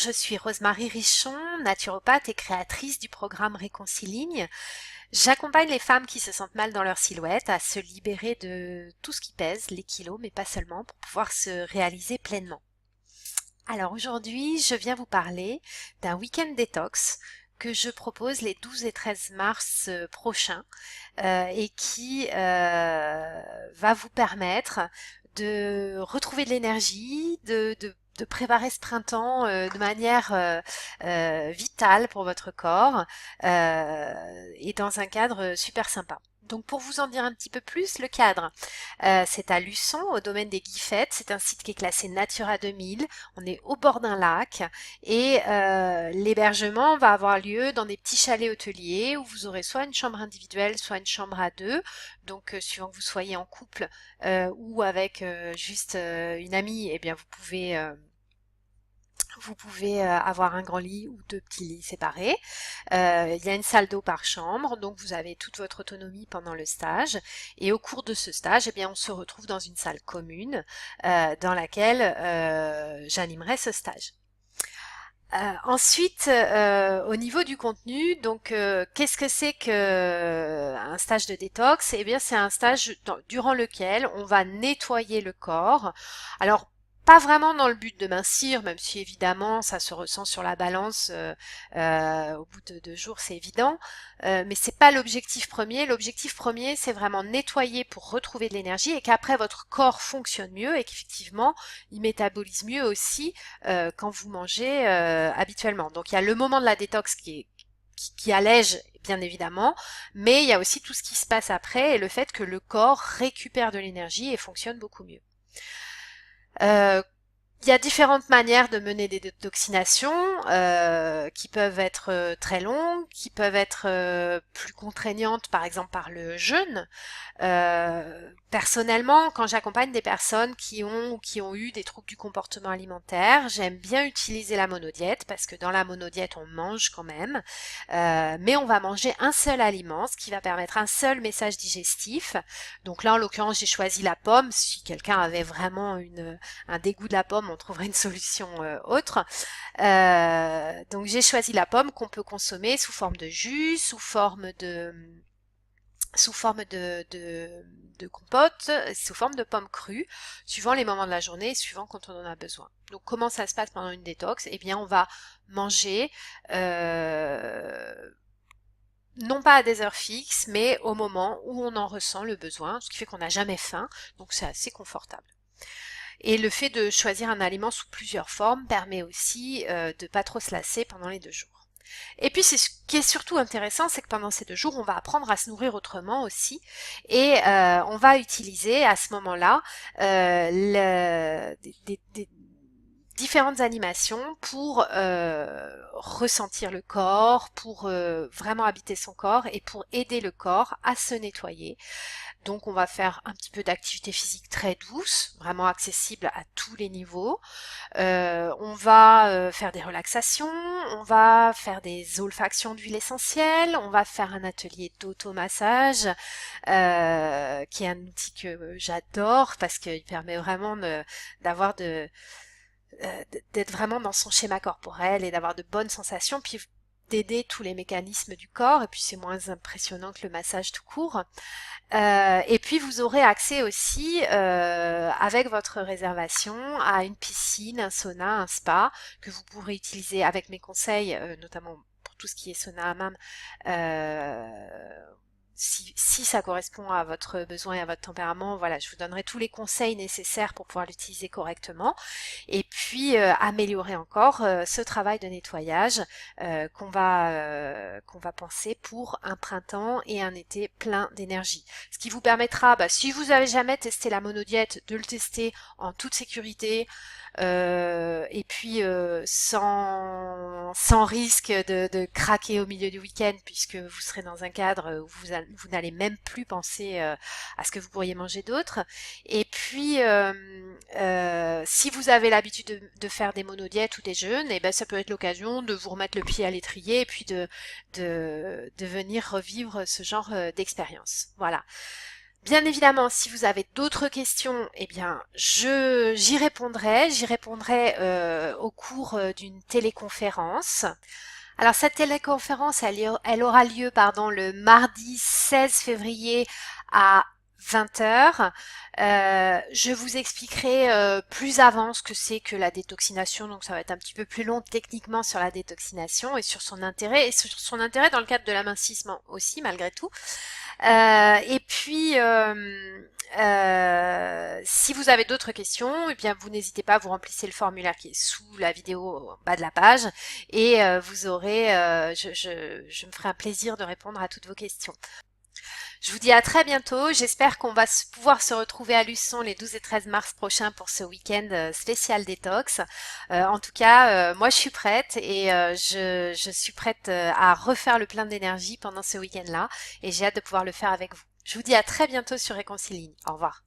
je suis Rosemarie Richon, naturopathe et créatrice du programme Réconciligne. J'accompagne les femmes qui se sentent mal dans leur silhouette à se libérer de tout ce qui pèse, les kilos, mais pas seulement, pour pouvoir se réaliser pleinement. Alors aujourd'hui, je viens vous parler d'un week-end détox que je propose les 12 et 13 mars prochains et qui va vous permettre de retrouver de l'énergie, de préparer ce printemps de manière vitale pour votre corps et dans un cadre super sympa. Donc pour vous en dire un petit peu plus, le cadre, c'est à Luçon, au domaine des Guiffettes. C'est un site qui est classé Natura 2000. On est au bord d'un lac et l'hébergement va avoir lieu dans des petits chalets hôteliers où vous aurez soit une chambre individuelle, soit une chambre à deux. Donc suivant que vous soyez en couple ou avec juste une amie, eh bien vous pouvez avoir un grand lit ou deux petits lits séparés. Il y a une salle d'eau par chambre, donc vous avez toute votre autonomie pendant le stage. Et au cours de ce stage, eh bien, on se retrouve dans une salle commune dans laquelle j'animerai ce stage. Ensuite, au niveau du contenu, donc qu'est-ce que c'est que un stage de détox? Eh bien, c'est un stage durant lequel on va nettoyer le corps. Alors, pas vraiment dans le but de mincir, même si évidemment ça se ressent sur la balance au bout de 2 jours, c'est évident. Mais c'est pas l'objectif premier. L'objectif premier, c'est vraiment nettoyer pour retrouver de l'énergie et qu'après votre corps fonctionne mieux et qu'effectivement il métabolise mieux aussi quand vous mangez habituellement. Donc il y a le moment de la détox qui allège bien évidemment, mais il y a aussi tout ce qui se passe après et le fait que le corps récupère de l'énergie et fonctionne beaucoup mieux. Euh, il y a différentes manières de mener des détoxinations qui peuvent être très longues, qui peuvent être plus contraignantes, par exemple par le jeûne. Personnellement, quand j'accompagne des personnes qui ont eu des troubles du comportement alimentaire, j'aime bien utiliser la monodiète parce que dans la monodiète, on mange quand même, mais on va manger un seul aliment, ce qui va permettre un seul message digestif. Donc là, en l'occurrence, j'ai choisi la pomme. Si quelqu'un avait vraiment un dégoût de la pomme, on trouverait une solution autre. Donc j'ai choisi la pomme qu'on peut consommer sous forme de jus, sous forme de compote, sous forme de pommes crues, suivant les moments de la journée, suivant quand on en a besoin. Donc comment ça se passe pendant une détox? Eh bien on va manger non pas à des heures fixes, mais au moment où on en ressent le besoin, ce qui fait qu'on n'a jamais faim, donc c'est assez confortable. Et le fait de choisir un aliment sous plusieurs formes permet aussi de pas trop se lasser pendant les 2 jours. Et puis ce qui est surtout intéressant, c'est que pendant ces 2 jours, on va apprendre à se nourrir autrement aussi, et on va utiliser à ce moment-là des différentes animations pour ressentir le corps, pour vraiment habiter son corps et pour aider le corps à se nettoyer. Donc on va faire un petit peu d'activité physique très douce, vraiment accessible à tous les niveaux. On va faire des relaxations, on va faire des olfactions d'huile essentielle, on va faire un atelier d'automassage, qui est un outil que j'adore parce qu'il permet vraiment d'avoir d'être vraiment dans son schéma corporel et d'avoir de bonnes sensations, puis d'aider tous les mécanismes du corps, et puis c'est moins impressionnant que le massage tout court. Et puis vous aurez accès aussi avec votre réservation à une piscine, un sauna, un spa que vous pourrez utiliser avec mes conseils, notamment pour tout ce qui est sauna hammam, si ça correspond à votre besoin et à votre tempérament, voilà, je vous donnerai tous les conseils nécessaires pour pouvoir l'utiliser correctement. Et puis améliorer encore ce travail de nettoyage qu'on va penser pour un printemps et un été plein d'énergie. Ce qui vous permettra, si vous avez jamais testé la monodiète, de le tester en toute sécurité et puis sans risque de craquer au milieu du week-end puisque vous serez dans un cadre où vous n'allez même plus penser à ce que vous pourriez manger d'autre. Et puis si vous avez l'habitude de faire des monodiètes ou des jeûnes, et ben ça peut être l'occasion de vous remettre le pied à l'étrier et puis de venir revivre ce genre d'expérience. Voilà. Bien évidemment, si vous avez d'autres questions, eh bien, j'y répondrai. J'y répondrai au cours d'une téléconférence. Alors cette téléconférence, elle aura lieu, pardon, le mardi 16 février à 20 heures. Je vous expliquerai plus avant ce que c'est que la détoxination, donc ça va être un petit peu plus long techniquement sur la détoxination et sur son intérêt dans le cadre de l'amincissement aussi, malgré tout. Et puis, si vous avez d'autres questions, eh bien, vous n'hésitez pas, vous remplissez le formulaire qui est sous la vidéo en bas de la page et vous aurez, je me ferai un plaisir de répondre à toutes vos questions. Je vous dis à très bientôt. J'espère qu'on va pouvoir se retrouver à Luçon les 12 et 13 mars prochains pour ce week-end spécial détox. En tout cas, moi je suis prête et je suis prête à refaire le plein d'énergie pendant ce week-end-là et j'ai hâte de pouvoir le faire avec vous. Je vous dis à très bientôt sur Réconciline. Au revoir.